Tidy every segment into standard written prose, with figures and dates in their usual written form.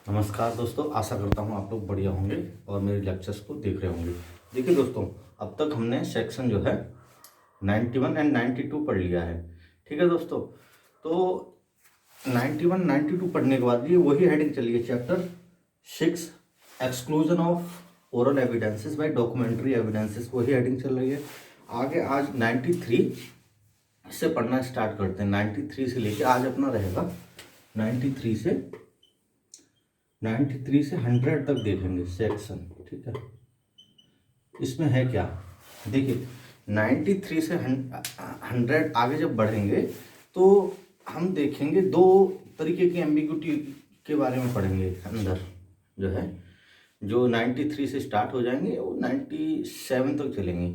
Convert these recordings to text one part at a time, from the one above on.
नमस्कार दोस्तों, आशा करता हूँ आप लोग बढ़िया होंगे और मेरे लेक्चर्स को देख रहे होंगे। देखिए दोस्तों, अब तक हमने सेक्शन जो है 91 एंड 92 पढ़ लिया है। ठीक है दोस्तों, तो 91 92 पढ़ने के बाद ये वही हेडिंग चलिए, chapter 6 exclusion of oral evidences by documentary evidences, वही हेडिंग चल रही है। आगे आज 93 से पढ़ना स्टार्ट करते हैं। 93 से लेके आज अपना रहेगा 93 से 100 तक देखेंगे सेक्शन। ठीक है, इसमें है क्या, देखिए 93 से 100 आगे जब बढ़ेंगे तो हम देखेंगे दो तरीके की एम्बिग्यूटी के बारे में पढ़ेंगे। अंदर जो है, जो 93 से स्टार्ट हो जाएंगे वो 97 तक चलेंगे।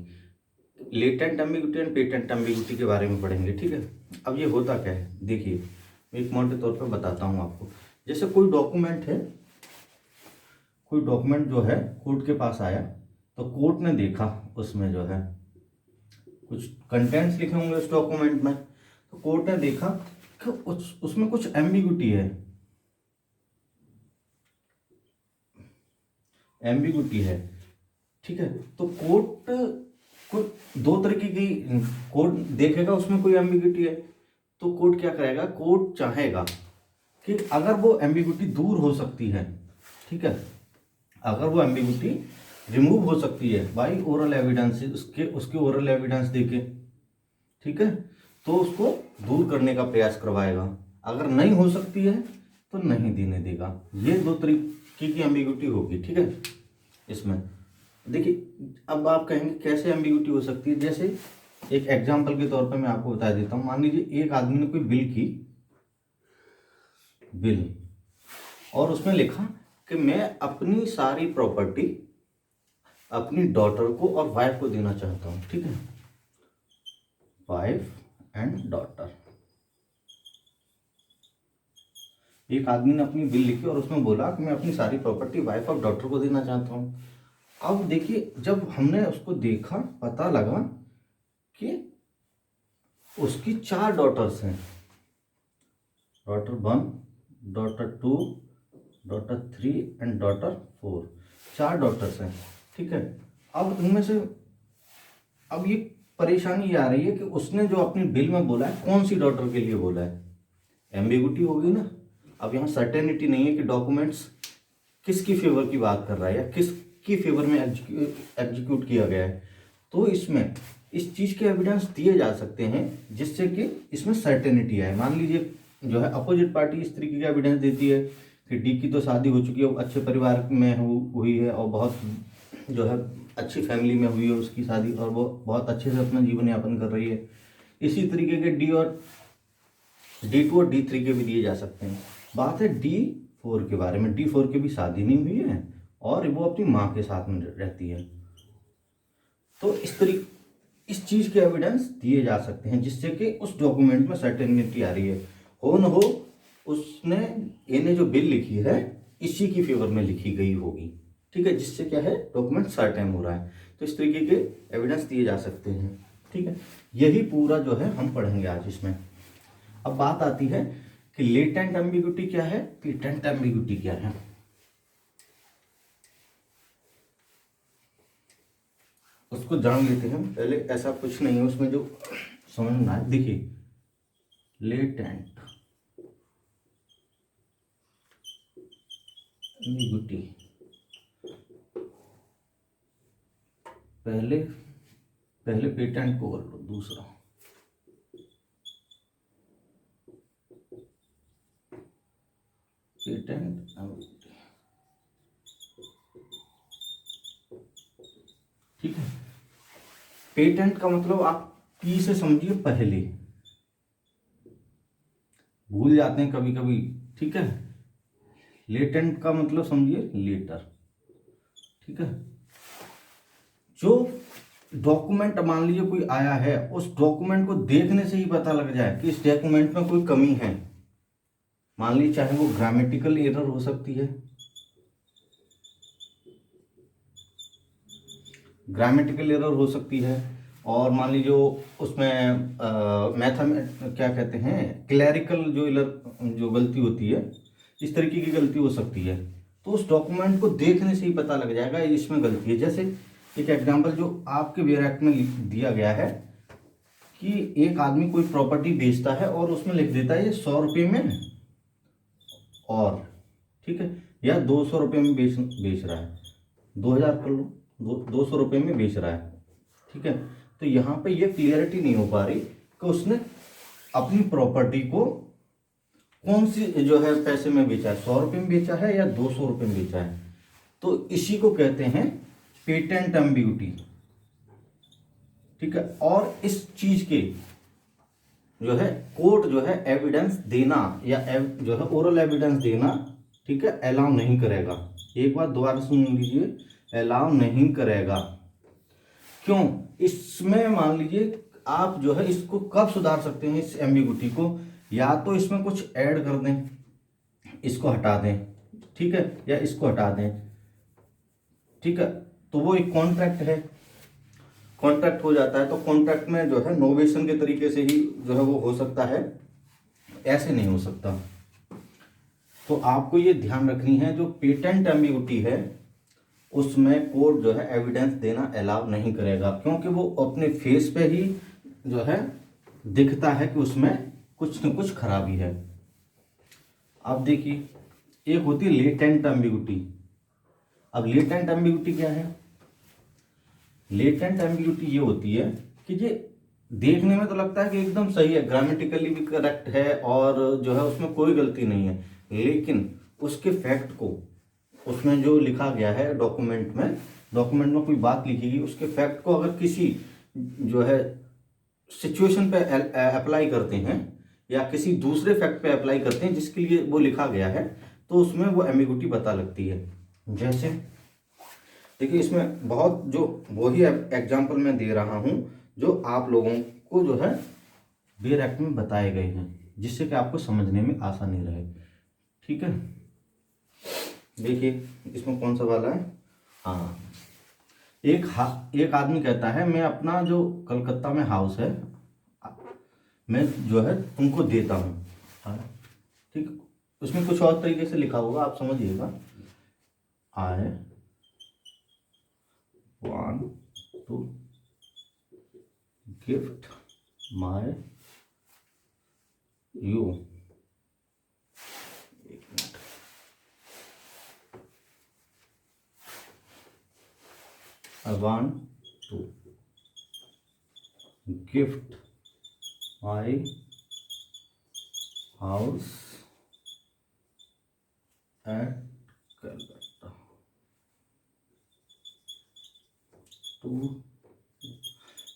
Latent ambiguity and patent ambiguity के बारे में पढ़ेंगे। ठीक है, अब ये होता क्या है, देखिए मैं एक मोटे तौर पर बताता हूँ आपको। जैसे कोई डॉक्यूमेंट है, कोई डॉक्यूमेंट जो है कोर्ट के पास आया, तो कोर्ट ने देखा उसमें जो है कुछ कंटेंट्स लिखे होंगे उस डॉक्यूमेंट में, तो कोर्ट ने देखा कि उसमें कुछ एम्बिग्यूटी है, ठीक है। तो कोर्ट को दो तरीके की, कोर्ट देखेगा उसमें कोई एम्बिग्यूटी है तो कोर्ट क्या करेगा, कोर्ट चाहेगा कि अगर वो एम्बिग्यूटी दूर हो सकती है, ठीक है, अगर वो एम्बिग्यूटी रिमूव हो सकती है बाई ओरल एविडेंस, उसके ओरल एविडेंस देके, ठीक है, तो उसको दूर करने का प्रयास करवाएगा। अगर नहीं हो सकती है तो नहीं देने देगा। ये दो तरीके की एम्बिग्यूटी होगी। ठीक है, इसमें देखिए अब आप कहेंगे कैसे एम्बिग्यूटी हो सकती है। जैसे एक एग्जाम्पल के तौर पर मैं आपको बता देता हूँ। मान लीजिए एक आदमी ने कोई बिल और उसमें लिखा कि मैं अपनी सारी प्रॉपर्टी अपनी डॉटर को और वाइफ को देना चाहता हूं। ठीक है, वाइफ एंड डॉटर। एक आदमी ने अपनी बिल लिखी और उसमें बोला कि मैं अपनी सारी प्रॉपर्टी वाइफ और डॉटर को देना चाहता हूं। अब देखिए जब हमने उसको देखा, पता लगा कि उसकी 4 डॉटर्स हैं, daughter 1, daughter 2, daughter 3 and daughter 4, 4 daughters हैं। ठीक है, अब उनमें से अब ये परेशानी ये आ रही है कि उसने जो अपनी बिल में बोला है कौन सी डॉटर के लिए बोला है, एम्बिग्यूटी होगी ना। अब यहाँ सर्टेनिटी नहीं है कि डॉक्यूमेंट्स किसकी फेवर की बात कर रहा है या किसकी फेवर में एग्जीक्यूट किया गया है। तो इसमें इस चीज के एविडेंस दिए जा सकते हैं जिससे कि इसमें सर्टेनिटी आए। मान लीजिए जो है अपोजिट पार्टी इस तरीके का एविडेंस देती है कि डी की तो शादी हो चुकी है, अच्छे परिवार में हुई है और बहुत जो है अच्छी फैमिली में हुई है उसकी शादी, और वो बहुत अच्छे से अपना जीवन यापन कर रही है। इसी तरीके के D2 और D3 के भी दिए जा सकते हैं। बात है D4 के बारे में। D4 की भी शादी नहीं हुई है और वो अपनी माँ के साथ में रहती है। तो इस चीज के एविडेंस दिए जा सकते हैं जिससे कि उस डॉक्यूमेंट में सर्टेनिटी आ रही है। हो न हो उसने इन्हें जो बिल लिखी है इसी की फेवर में लिखी गई होगी। ठीक है, जिससे क्या है डॉक्यूमेंट सर्टेन हो रहा है। तो इस तरीके के एविडेंस दिए जा सकते हैं। ठीक है, यही पूरा जो है हम पढ़ेंगे आज इसमें। अब बात आती है कि लेटेंट एम्बिग्यूटी क्या है, पेटेंट एम्बिग्यूटी क्या है। उसको जान लेते हैं पहले। ऐसा कुछ नहीं है उसमें जो समझना है। देखिए लेटेंट एम्बिग्यूटी, पहले पेटेंट को कर लो, दूसरा पेटेंट एम्बिग्यूटी। ठीक है, पेटेंट का मतलब आप पी से समझिए, पहले भूल जाते हैं कभी कभी। ठीक है, लेटेंट का मतलब समझिए लेटर। ठीक है, जो डॉक्यूमेंट मान लीजिए कोई आया है, उस डॉक्यूमेंट को देखने से ही पता लग जाए कि इस डॉक्यूमेंट में कोई कमी है। मान लीजिए चाहे वो ग्रामेटिकल एरर हो सकती है, ग्रामेटिकल एरर हो सकती है, और मान लीजिए उसमें मैथमेट क्या कहते हैं, क्लैरिकल जो गलती होती है, इस तरीके की गलती हो सकती है। तो उस डॉक्यूमेंट को देखने से ही पता लग जाएगा इसमें गलती है। जैसे एक एग्जांपल जो आपके वेयर एक्ट में दिया गया है कि एक आदमी कोई प्रॉपर्टी बेचता है और उसमें लिख देता है ये 100 रुपये में, और ठीक है, या 200 रुपये में बेच रहा है, 2000 कर लो, 200 रुपये में बेच रहा है, ठीक है। तो यहाँ पे ये क्लियरिटी नहीं हो पा रही कि उसने अपनी प्रॉपर्टी को कौन सी जो है पैसे में बेचा है, 100 रुपये में बेचा है या 200 रुपये में बेचा है। तो इसी को कहते हैं पेटेंट एम्बिग्यूटी, ठीक है। और इस चीज के जो है कोर्ट जो है एविडेंस देना या जो है ओरल एविडेंस देना, ठीक है, अलाउ नहीं करेगा। एक बार दोबारा सुन लीजिए, अलाउ नहीं करेगा। क्यों? इसमें मान लीजिए आप जो है इसको कब सुधार सकते हैं इस एम्बिग्यूटी को, या तो इसमें कुछ ऐड कर दें, इसको हटा दें, ठीक है, या इसको हटा दें, ठीक है। तो वो एक कॉन्ट्रैक्ट है, कॉन्ट्रैक्ट हो जाता है। तो कॉन्ट्रैक्ट में जो है नोवेशन के तरीके से ही जो है वो हो सकता है, ऐसे नहीं हो सकता। तो आपको ये ध्यान रखनी है, जो पेटेंट एम्बिग्यूटी है उसमें कोर्ट जो है एविडेंस देना अलाउ नहीं करेगा, क्योंकि वो अपने फेस पे ही जो है दिखता है कि उसमें कुछ न कुछ खराबी है। अब देखिए, एक होती है लेटेंट एम्बिग्यूटी। अब लेटेंट एम्बिग्यूटी क्या है? लेटेंट एम्बिग्यूटी ये होती है कि ये देखने में तो लगता है कि एकदम सही है, ग्रामेटिकली भी करेक्ट है और जो है उसमें कोई गलती नहीं है, लेकिन उसके फैक्ट को, उसमें जो लिखा गया है डॉक्यूमेंट में कोई बात लिखी गई, उसके फैक्ट को अगर किसी जो है सिचुएशन पे अप्लाई करते हैं या किसी दूसरे फैक्ट पे अप्लाई करते हैं जिसके लिए वो लिखा गया है, तो उसमें वो एम्बिग्यूटी पता लगती है। जैसे देखिए, इसमें बहुत जो वही एग्जाम्पल मैं दे रहा हूं जो आप लोगों को जो है वेयर एक्ट में बताए गए हैं, जिससे कि आपको समझने में आसानी रहे, ठीक है। देखिए इसमें कौन सा वाला है। हाँ, एक आदमी कहता है मैं अपना जो कलकत्ता में हाउस है मैं जो है तुमको देता हूँ, हाँ, ठीक। उसमें कुछ और तरीके से लिखा होगा, आप समझिएगा। आई want to gift my you, एक minute, I want to gift my house at Calcutta to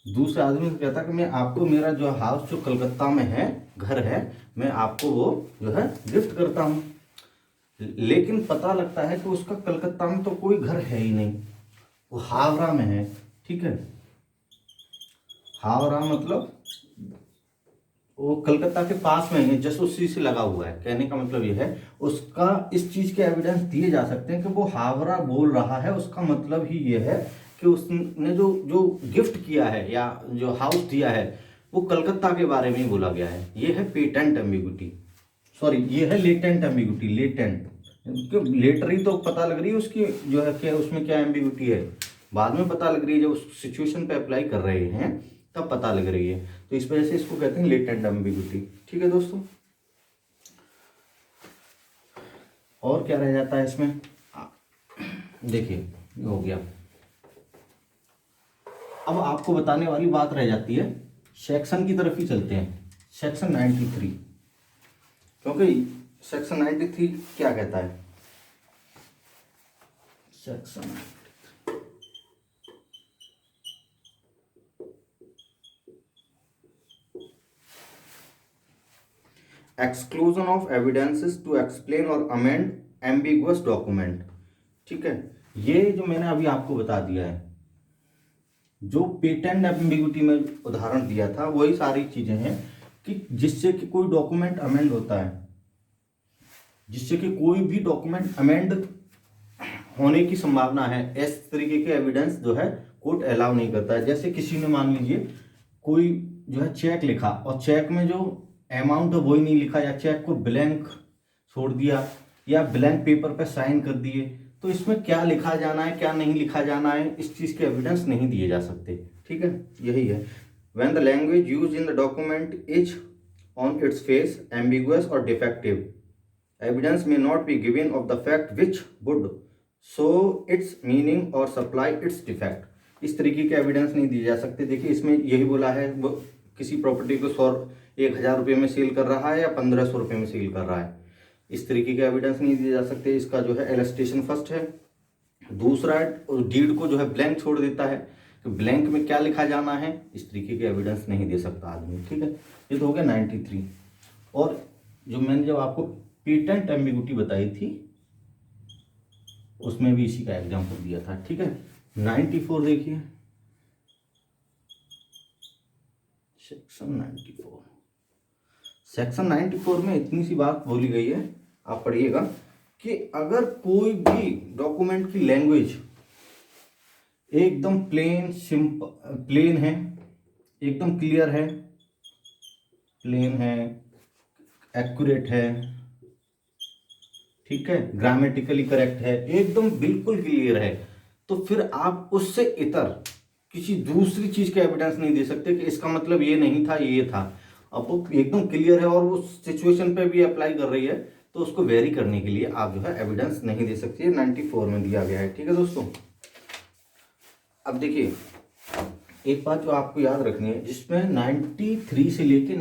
दूसरे आदमी से कहता कि मैं आपको मेरा जो हाउस जो कलकत्ता में है, घर है, मैं आपको वो जो है गिफ्ट करता हूँ। लेकिन पता लगता है कि उसका कलकत्ता में तो कोई घर है ही नहीं, वो हावड़ा में है, ठीक है। हावड़ा मतलब वो कलकत्ता के पास में है, जस्ट उसी से लगा हुआ है। कहने का मतलब ये है, उसका इस चीज के एविडेंस दिए जा सकते हैं कि वो हावड़ा बोल रहा है। उसका मतलब ही ये है कि उसने जो जो गिफ्ट किया है या जो हाउस दिया है वो कलकत्ता के बारे में ही बोला गया है। ये है पेटेंट एम्बिग्यूटी, सॉरी ये है लेटेंट एम्बिग्यूटी। लेटेंट क्योंकि लेटर ही तो पता लग रही है उसकी जो है क्या उसमें क्या एम्बिग्यूटी है, बाद में पता लग रही है, जब उस सिचुएशन पे अप्लाई कर रहे हैं तब पता लग रही है। तो इस वजह से इसको कहते हैं लेटेंट एम्बिग्यूटी, ठीक है दोस्तों। और क्या रह जाता है इसमें, देखिए हो गया। अब आपको बताने वाली बात रह जाती है, सेक्शन की तरफ ही चलते हैं, सेक्शन 93। क्योंकि सेक्शन 93 क्या कहता है, section exclusion of evidences to explain और अमेंड एम्बिगुअस डॉक्यूमेंट, ठीक है। ये जो मैंने अभी आपको बता दिया है, जो पेटेंट एम्बिग्यूटी में उदाहरण दिया था, वही सारी चीजें हैं कि जिससे कि कोई डॉक्यूमेंट अमेंड होता है, जिससे कि कोई भी डॉक्यूमेंट अमेंड होने की संभावना है, इस तरीके के एविडेंस जो है कोर्ट अलाउ नहीं करता है। जैसे किसी ने मान लीजिए कोई जो है चेक लिखा और चेक में जो अमाउंट है वही नहीं लिखा, या चेक को ब्लैंक छोड़ दिया, या ब्लैंक पेपर पे साइन कर दिए, तो इसमें क्या लिखा जाना है क्या नहीं लिखा जाना है इस चीज़ के एविडेंस नहीं दिए जा सकते। ठीक है, यही है। When the language use in the document is on its face ambiguous और defective, evidence may not be given of the fact which would show its meaning or supply its defect। इस तरीके के एविडेंस नहीं दिए जा सकते। देखिए इसमें यही बोला है, वो किसी प्रॉपर्टी को 1,000 रुपये में सेल कर रहा है या 1,500 रुपये में सेल कर रहा है, इस तरीके के एविडेंस नहीं दिए जा सकते। इसका जो है इलस्ट्रेशन फर्स्ट है। दूसरा डीड को जो है ब्लैंक छोड़ देता है कि ब्लैंक में क्या लिखा जाना है, इस तरीके के एविडेंस नहीं दे सकता आदमी। ठीक है, ये तो हो गया 93। और जो मैंने जब आपको पेटेंट एम्बिगुइटी बताई थी उसमें भी इसी का एग्जांपल दिया था। ठीक है, 94 देखिए, सेक्शन 94। सेक्शन 94 में इतनी सी बात बोली गई है, आप पढ़िएगा कि अगर कोई भी डॉक्यूमेंट की लैंग्वेज एकदम प्लेन है, एकदम क्लियर है, प्लेन है, एक्यूरेट है, ठीक है, ग्रामेटिकली करेक्ट है, एकदम बिल्कुल क्लियर है, तो फिर आप उससे इतर किसी दूसरी चीज का एविडेंस नहीं दे सकते कि इसका मतलब ये नहीं था ये था। अब वो एकदम क्लियर है और वो सिचुएशन पे भी अप्लाई कर रही है, तो उसको वेरी करने के लिए आप जो है एविडेंस नहीं दे सकते। 94 में दिया गया है। ठीक है दोस्तों, अब देखिए एक बात जो आपको याद रखनी है, जिसमें 93 से लेके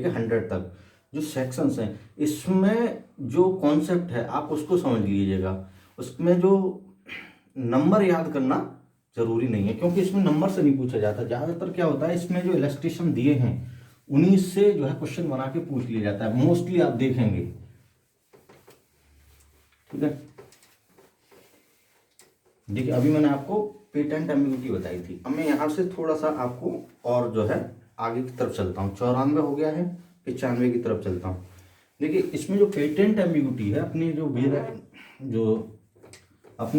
100 तक जो सेक्शंस हैं, इसमें जो कॉन्सेप्ट है आप उसको समझ लीजिएगा। उसमें जो नंबर याद करना जरूरी नहीं है, क्योंकि इसमें नंबर से नहीं पूछा जाता। ज़्यादातर क्या होता है, इसमें जो इलस्ट्रेशन दिए हैं उन्हीं से जो है क्वेश्चन बना के पूछ लिया जाता है, मोस्टली आप देखेंगे। ठीक है, देखिए अभी मैंने आपको पेटेंट एम्बिगुइटी बताई थी। अब मैं यहाँ से थोड़ा सा आपको और जो है आगे की तरफ चलता हूँ। 94 हो गया है, 95 की तरफ चलता हूँ। देखिए इसमें जो पेटेंट एम्बिगुइटी है, अपने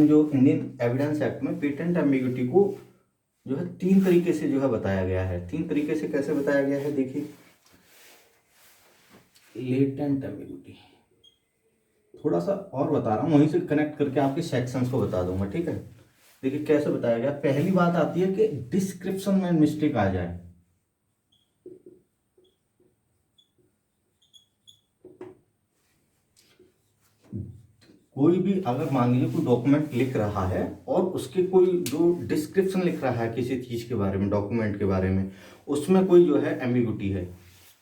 जो इंडियन एविडेंस एक्ट में पेटेंट एम्बिगुइटी को जो है 3 तरीके से जो है बताया गया है। 3 तरीके से कैसे बताया गया है, देखिए लेटेंट एम्बिगुइटी, थोड़ा सा और बता रहा हूँ, वहीं से कनेक्ट करके आपके सेक्शंस को बता दूंगा। ठीक है, देखिए कैसे बताया गया। पहली बात आती है कि डिस्क्रिप्शन में मिस्टेक आ जाए। कोई भी अगर मान लीजिए कोई डॉक्यूमेंट लिख रहा है और उसके कोई जो डिस्क्रिप्शन लिख रहा है किसी चीज के बारे में, डॉक्यूमेंट के बारे में, उसमें कोई जो है एम्बिगुइटी है,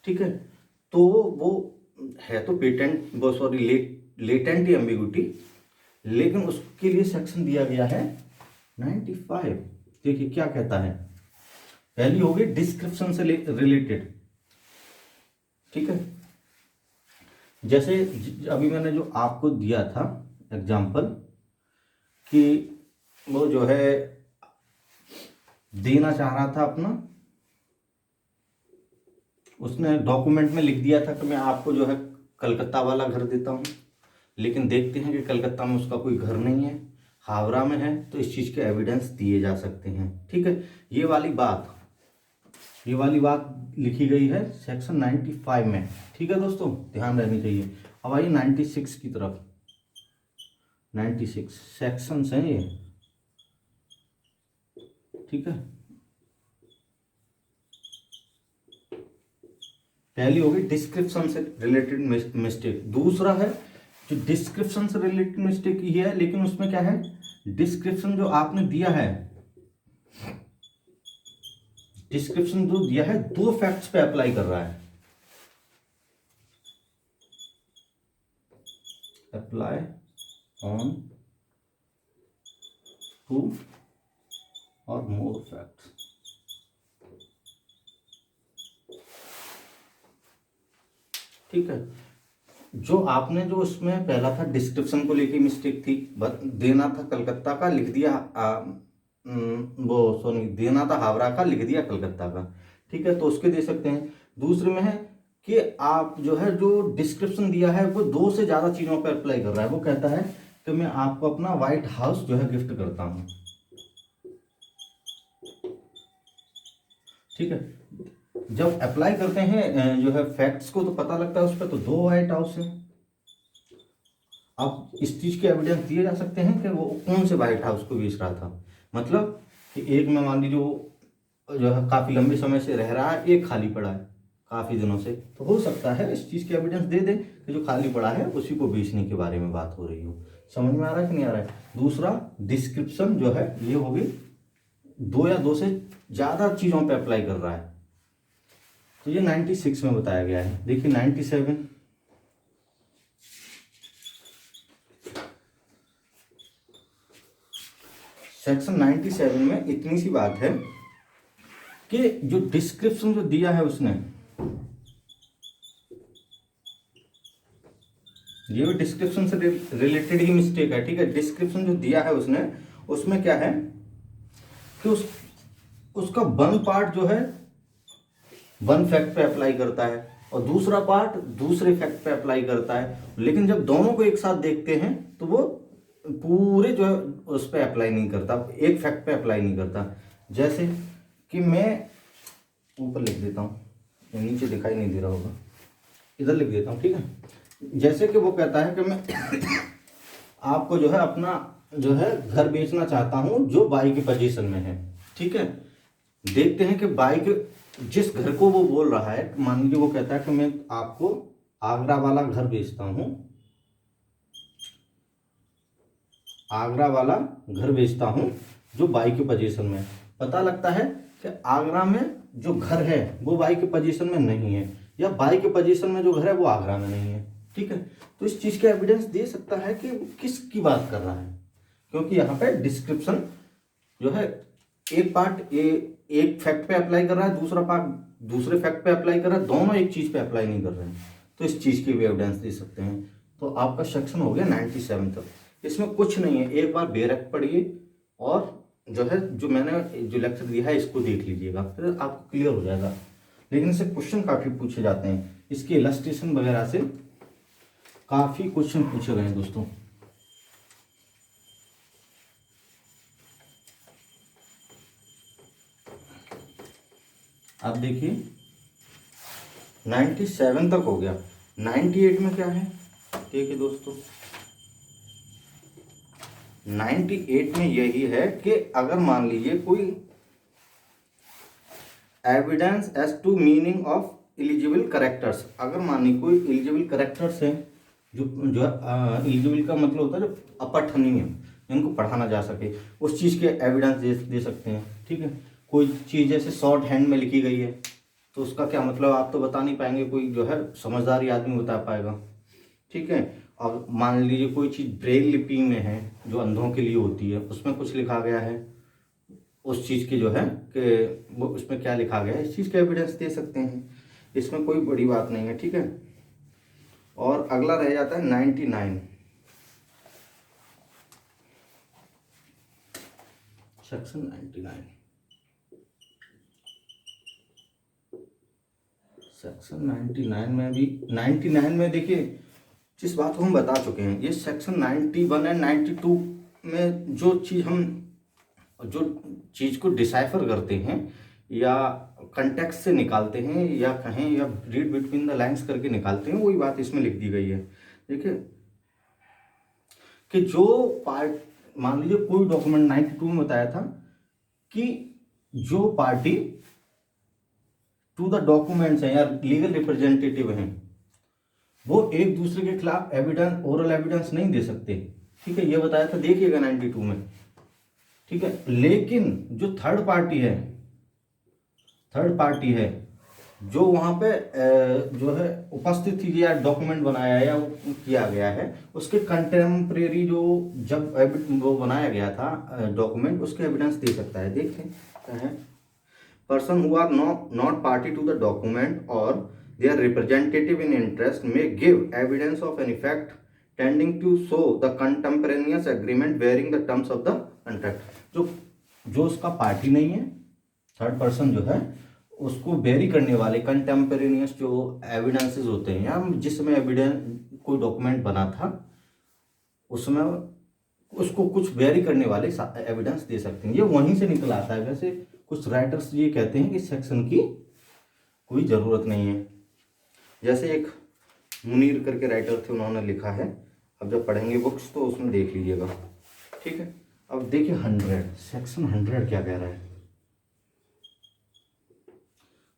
ठीक है, तो वो है तो लेटेंट एम्बिगुइटी, लेकिन उसके लिए सेक्शन दिया गया है 95। देखिए क्या कहता है, पहली हो गई डिस्क्रिप्शन से रिलेटेड। ठीक है, जैसे अभी मैंने जो आपको दिया था एग्जाम्पल कि वो जो है देना चाह रहा था अपना, उसने डॉक्यूमेंट में लिख दिया था कि मैं आपको जो है कलकत्ता वाला घर देता हूँ, लेकिन देखते हैं कि कलकत्ता में उसका कोई घर नहीं है, हावड़ा में है, तो इस चीज़ के एविडेंस दिए जा सकते हैं। ठीक है, ये वाली बात लिखी गई है सेक्शन 95 में। ठीक है दोस्तों, ध्यान रहनी चाहिए। अब आइए 96 की तरफ। 96 सेक्शंस हैं ये। ठीक है, पहली होगी डिस्क्रिप्शन से रिलेटेड मिस्टेक। दूसरा है जो डिस्क्रिप्शन से रिलेटेड मिस्टेक ही है, लेकिन उसमें क्या है, डिस्क्रिप्शन जो आपने दिया है, डिस्क्रिप्शन जो दिया है 2 फैक्ट्स पे अप्लाई कर रहा है। अप्लाई ऑन 2 और मोर फैक्ट्स। ठीक है, जो आपने जो उसमें पहला था डिस्क्रिप्शन को लेके मिस्टेक थी, देना था कलकत्ता का, लिख दिया देना था हावड़ा का, लिख दिया कलकत्ता का। ठीक है, तो उसके दे सकते हैं। दूसरे में है कि आप जो है जो डिस्क्रिप्शन दिया है वो 2 से ज्यादा चीजों पर अप्लाई कर रहा है। वो कहता है कि मैं आपको अपना व्हाइट हाउस जो है गिफ्ट करता हूं। ठीक है, जब अप्लाई करते हैं जो है फैक्ट्स को, तो पता लगता है उस पर तो 2 व्हाइट हाउस है। अब इस चीज के एविडेंस दिए जा सकते हैं कि वो कौन से व्हाइट हाउस को बेच रहा था। मतलब कि एक में मान लीजिए वो जो है काफी लंबे समय से रह रहा है, एक खाली पड़ा है काफी दिनों से, तो हो सकता है इस चीज के एविडेंस दे दे कि जो खाली पड़ा है उसी को बेचने के बारे में बात हो रही हो। समझ में आ रहा है कि नहीं आ रहा है? दूसरा डिस्क्रिप्शन जो है ये होगी 2 या 2 से ज्यादा चीजों पे अप्लाई कर रहा है, तो ये 96 में बताया गया है। देखिए 97, सेक्शन 97 में इतनी सी बात है कि जो डिस्क्रिप्शन जो दिया है उसने, ये भी डिस्क्रिप्शन से रिलेटेड ही मिस्टेक है, ठीक है। डिस्क्रिप्शन जो दिया है उसने, उसमें क्या है कि उसका वन पार्ट जो है वन फैक्ट पे अप्लाई करता है और दूसरा पार्ट दूसरे फैक्ट पे अप्लाई करता है, लेकिन जब दोनों को एक साथ देखते हैं तो वो पूरे जो है उस पर अप्लाई नहीं करता, एक फैक्ट पे अप्लाई नहीं करता। जैसे कि मैं ऊपर लिख देता हूँ, नीचे दिखाई नहीं दे रहा होगा, इधर लिख देता हूँ, ठीक है। जैसे कि वो कहता है कि मैं आपको जो है अपना जो है घर बेचना चाहता हूँ जो बाई की पोजीशन में है, ठीक है। देखते हैं कि बाई के जिस घर को वो बोल रहा है, मान लीजिए वो कहता है कि मैं आपको आगरा वाला घर बेचता हूँ, आगरा वाला घर बेचता हूँ जो बाई की पोजीशन में है। पता लगता है कि आगरा में जो घर है वो बाई की पोजीशन में नहीं है, या बाई की पोजीशन में जो घर है वो आगरा में नहीं है, ठीक है। तो इस चीज का एविडेंस दे सकता है कि वो किसकी बात कर रहा है, क्योंकि यहाँ पे डिस्क्रिप्शन जो है एक पार्ट एक फैक्ट पे अप्लाई कर रहा है, दूसरा पार्ट दूसरे फैक्ट पे अप्लाई कर रहा है, दोनों एक चीज पे अप्लाई नहीं कर रहे हैं, तो इस चीज की भी एविडेंस दे सकते हैं। तो आपका सेक्शन हो गया 97 तक। इसमें कुछ नहीं है, एक बार बेरक पढ़िए और जो है जो मैंने जो लेक्चर दिया है इसको देख लीजिएगा, फिर आपको क्लियर हो जाएगा। लेकिन इससे क्वेश्चन काफी पूछे जाते हैं, इसके इलस्ट्रेशन वगैरह से काफी क्वेश्चन पूछे गए हैं दोस्तों। आप देखिए 97 तक हो गया, 98 में क्या है देखिए दोस्तों। 98 में यही है कि अगर मान लीजिए कोई evidence as to meaning of eligible characters, अगर मान लीजिए कोई एलिजिबल करेक्टर्स हैं जो एलिजिबल का मतलब होता है जो अपठनीय, जिनको पढ़ा जा सके, उस चीज़ के एविडेंस दे सकते हैं, ठीक है। कोई चीज़ जैसे शॉर्ट हैंड में लिखी गई है तो उसका क्या मतलब आप तो बता नहीं पाएंगे, कोई जो है समझदार आदमी बता पाएगा, ठीक है। और मान लीजिए कोई चीज़ ब्रेल लिपि में है जो अंधों के लिए होती है, उसमें कुछ लिखा गया है, उस चीज़ की जो है कि वो उसमें क्या लिखा गया है, इस चीज़ का एविडेंस दे सकते हैं, इसमें कोई बड़ी बात नहीं है, ठीक है। और अगला रह जाता है 99, सेक्शन 99। सेक्शन 99 में भी 99 में देखिए जिस बात को हम बता चुके हैं, ये सेक्शन 91 एंड 92 में जो चीज़ को डिसाइफर करते हैं या कंटेक्स्ट से निकालते हैं या कहें या रीड बिटवीन द लाइन्स करके निकालते हैं, वही बात इसमें लिख दी गई है। देखिए कि जो पार्ट, मान लीजिए कोई डॉक्यूमेंट 92 में बताया था कि जो पार्टी टू द डॉक्यूमेंट्स हैं या लीगल रिप्रेजेंटेटिव हैं वो एक दूसरे के खिलाफ एविडेंस, ओरल एविडेंस नहीं दे सकते, ठीक है, ये बताया था, देखिएगा 92 में, ठीक है। लेकिन जो थर्ड पार्टी है जो वहां पे जो है उपस्थित थी या डॉक्यूमेंट बनाया है या किया गया है, उसके कंटेम्प्रेरी जो जब वो बनाया गया था डॉक्यूमेंट, उसके एविडेंस दे सकता है। देखते हैं, person who are not party to the document or their representative in interest may give evidence of any fact tending to show the contemporaneous agreement bearing the terms of the contract। जो उसका party नहीं है, third person जो है, उसको berry करने वाले कंटेम्परेनियस जो एविडेंसेस होते हैं, या जिसमें एविडेंस कोई डॉक्यूमेंट बना था उसमें उसको कुछ बेरी करने वाले एविडेंस दे सकते हैं। ये वहीं से निकल आता है। वैसे कुछ राइटर्स ये कहते हैं कि सेक्शन की कोई ज़रूरत नहीं है। जैसे एक मुनीर करके राइटर थे, उन्होंने लिखा है, अब जब पढ़ेंगे बुक्स तो उसमें देख लीजिएगा, ठीक है। अब देखिए 100, सेक्शन 100 क्या कह रहा है।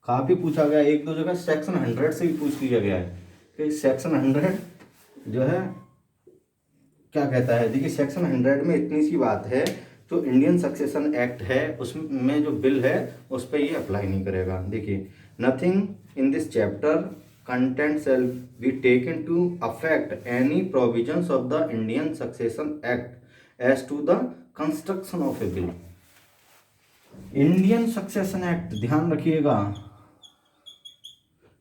काफ़ी पूछा गया, एक दो जगह सेक्शन 100 से भी पूछ लिया गया है कि सेक्शन 100 जो है क्या कहता है। देखिए सेक्शन 100 में इतनी सी बात है, जो इंडियन सक्सेशन एक्ट है उसमें जो बिल है उस पर ये अप्लाई नहीं करेगा। देखिए, nothing in this chapter contained shall be taken to affect any provisions of the Indian succession act as to the construction of a bill. Indian succession act, ध्यान रखिएगा,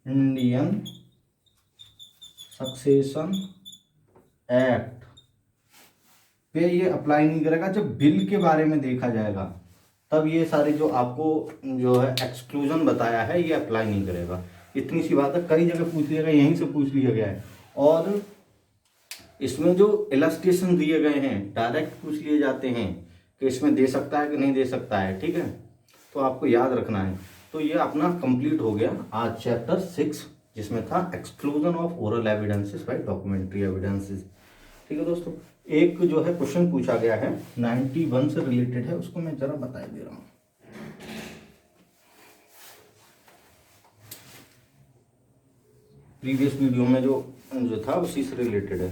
इंडियन सक्सेशन एक्ट पे ये apply नहीं करेगा। जब bill के बारे में देखा जाएगा तब ये सारे जो आपको जो है एक्सक्लूजन बताया है ये अप्लाई नहीं करेगा। इतनी सी बात है, कई जगह पूछ लिया गया, यहीं से पूछ लिया गया है। और इसमें जो इलस्ट्रेशन दिए गए हैं डायरेक्ट पूछ लिए जाते हैं कि इसमें दे सकता है कि नहीं दे सकता है, ठीक है, तो आपको याद रखना है। तो ये अपना कंप्लीट हो गया आज चैप्टर 6, जिसमें था exclusion of oral evidences by documentary evidences. ठीक है दोस्तों, एक जो है क्वेश्चन पूछा गया है 91 से रिलेटेड है, उसको मैं जरा बता दे रहा हूँ। प्रीवियस वीडियो में जो था उसी से रिलेटेड है।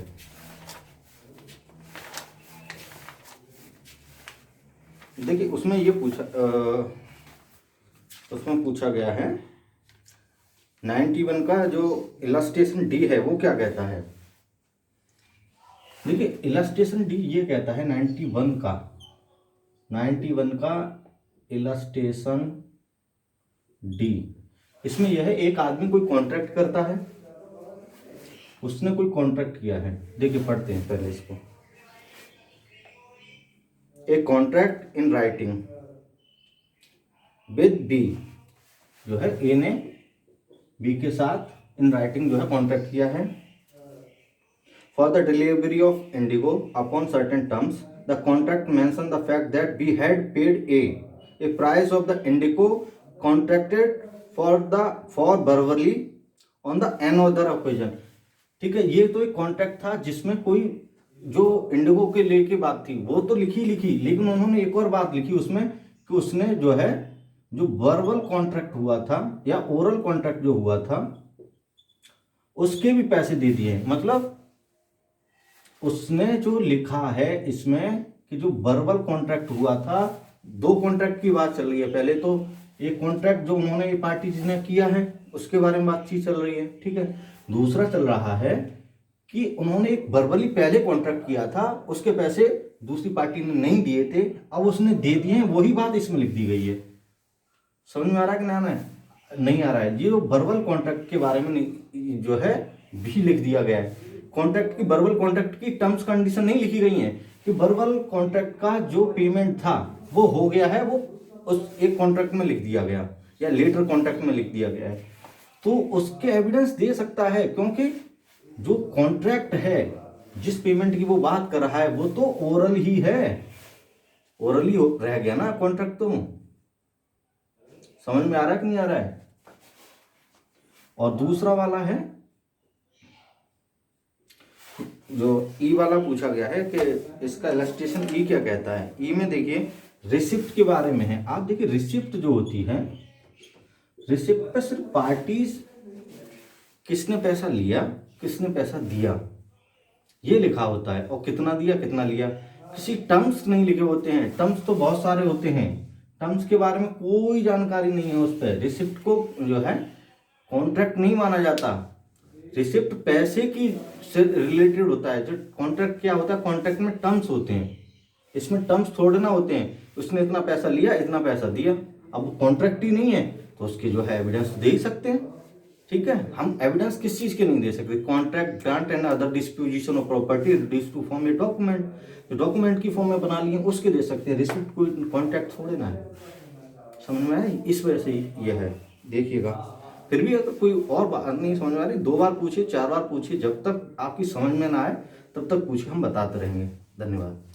देखिए उसमें ये उसमें पूछा गया है 91 का जो इलस्ट्रेशन डी है वो क्या कहता है। देखिए इलस्ट्रेशन डी ये कहता है 91 का इलस्ट्रेशन डी, इसमें यह है एक आदमी कोई कॉन्ट्रैक्ट करता है, उसने कोई कॉन्ट्रैक्ट किया है। देखिए पढ़ते हैं पहले इसको। A contract in writing with B, जो है ए ने बी के साथ इन राइटिंग जो है कॉन्ट्रैक्ट किया है। For the delivery of indigo upon certain terms the contract mention the fact that B had paid a price of the indigo contracted for verbally on the another occasion. ठीक है, ये तो एक contract था जिसमें कोई जो इंडिगो के लेके बात थी वो तो लिखी, लेकिन उन्होंने एक और बात लिखी उसमें कि उसने जो है जो वर्बल कॉन्ट्रैक्ट हुआ था या ओरल कॉन्ट्रैक्ट जो हुआ था उसके भी पैसे दे दिए। मतलब उसने जो लिखा है इसमें कि जो वर्बल कॉन्ट्रैक्ट हुआ था, दो कॉन्ट्रैक्ट की बात चल रही है। पहले तो एक कॉन्ट्रैक्ट जो उन्होंने ये पार्टी ने किया है उसके बारे में बातचीत चल रही है, ठीक है। दूसरा चल रहा है कि उन्होंने एक वर्बली पहले कॉन्ट्रैक्ट किया था, उसके पैसे दूसरी पार्टी ने नहीं दिए थे, अब उसने दे दिए हैं, वही बात इसमें लिख दी गई है। समझ में आ रहा है कि नहीं आ रहा है। ये जो वर्बल कॉन्ट्रैक्ट के बारे में जो है भी लिख दिया गया है। कॉन्ट्रैक्ट की, वर्बल कॉन्ट्रैक्ट की टर्म्स कंडीशन नहीं लिखी गई है कि वर्बल कॉन्ट्रैक्ट का जो पेमेंट था वो हो गया है, वो उस एक कॉन्ट्रैक्ट में लिख दिया गया या लेटर कॉन्ट्रैक्ट में लिख दिया गया है, तो उसके एविडेंस दे सकता है। क्योंकि जो कॉन्ट्रैक्ट है, जिस पेमेंट की वो बात कर रहा है वो तो ओरल ही है, ओरल ही रह गया ना कॉन्ट्रैक्ट। तो समझ में आ रहा है कि नहीं आ रहा है। और दूसरा वाला है जो ई वाला पूछा गया है कि इसका इलस्ट्रेशन ई क्या कहता है। ई में देखिए रिसिप्ट के बारे में है। आप देखिए रिसिप्ट जो होती है, रिसिप्ट पे सिर्फ पार्टीज किसने पैसा लिया किसने पैसा दिया ये लिखा होता है, और कितना दिया कितना लिया, किसी टर्म्स नहीं लिखे होते हैं। टर्म्स तो बहुत सारे होते हैं, टर्म्स के बारे में कोई जानकारी नहीं है उस पर। रिसिप्ट को जो है कॉन्ट्रैक्ट नहीं माना जाता। रिसिप्ट पैसे की से रिलेटेड होता है। जो कॉन्ट्रैक्ट क्या होता है, कॉन्ट्रैक्ट में टर्म्स होते हैं, इसमें टर्म्स थोड़े ना होते हैं। उसने इतना पैसा लिया इतना पैसा दिया, अब वो कॉन्ट्रैक्ट ही नहीं है तो उसके जो है एविडेंस दे ही सकते हैं, ठीक है। हम एविडेंस किस चीज के नहीं दे सकते, contract, grant and other disposition of property reduce to form a document, जो डॉक्यूमेंट की फॉर्म में बना लिए उसके दे सकते हैं। रिसिप्ट कोई कॉन्ट्रैक्ट थोड़े ना है, समझ में आया। इस वजह से ये है, देखिएगा। फिर भी अगर कोई और बात नहीं समझ में आ रही, 2 बार पूछिए 4 बार पूछिए, जब तक आपकी समझ में ना आए तब तक पूछिए, हम बताते रहेंगे। धन्यवाद।